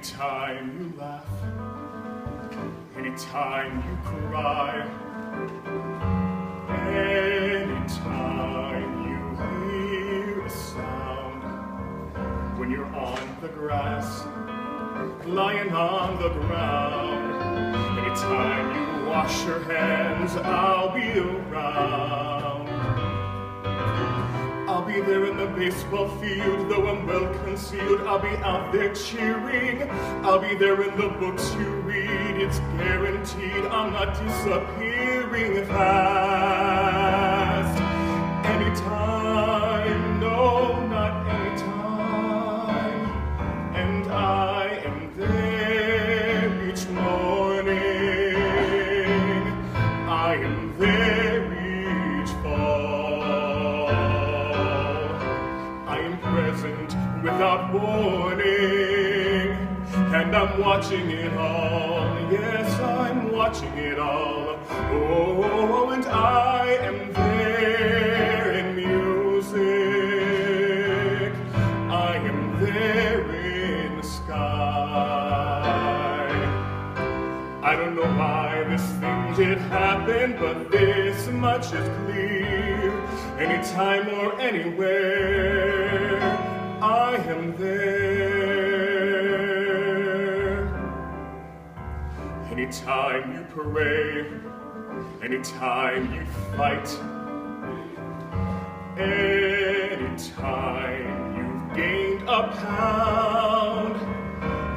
Anytime you laugh, anytime you cry, anytime you hear a sound, when you're on the grass, lying on the ground, anytime you wash your hands, I'll be around. I'll be there in the baseball field, though I'm well concealed. I'll be out there cheering. I'll be there in the books you read. It's guaranteed I'm not disappearing fast. Anytime, no, not anytime. And I am there each morning. I am there each fall. Present without warning, and I'm watching it all. Yes, I'm watching it all. Oh, and I am there in music. I am there in the sky. I don't know why this thing did happen, but this much is clear. Anytime or anywhere, I am there. Anytime you pray, anytime you fight, anytime you've gained a pound,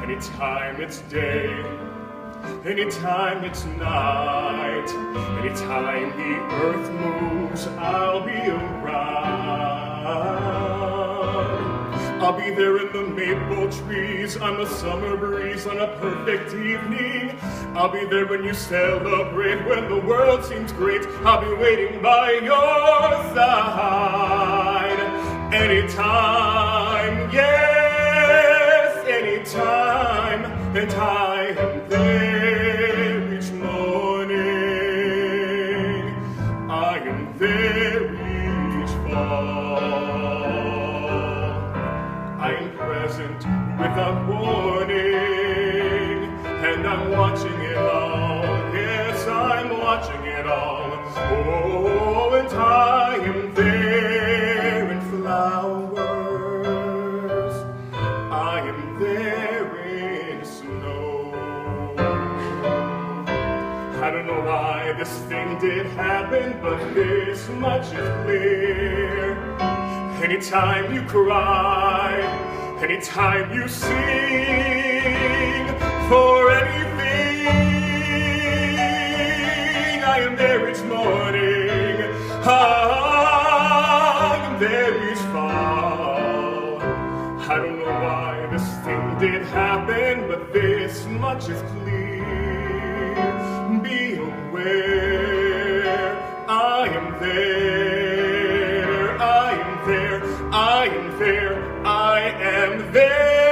anytime it's day, anytime it's night, anytime the earth moves, I'll be around. I'll be there in the maple trees, on the summer breeze, on a perfect evening. I'll be there when you celebrate, when the world seems great. I'll be waiting by your side. Anytime, yes, anytime, and I am there each morning. I am there each fall. I am present without warning, and I'm watching it all. Yes, I'm watching it all. Oh, and I am there in flowers. I am there in snow. I don't know why this thing did happen, but this much is clear. Anytime you cry, anytime you sing, for anything, I am there each morning. I am there each fall. I don't know why this thing did happen, but this much is clear. Be aware, I am there. I am there, I am there.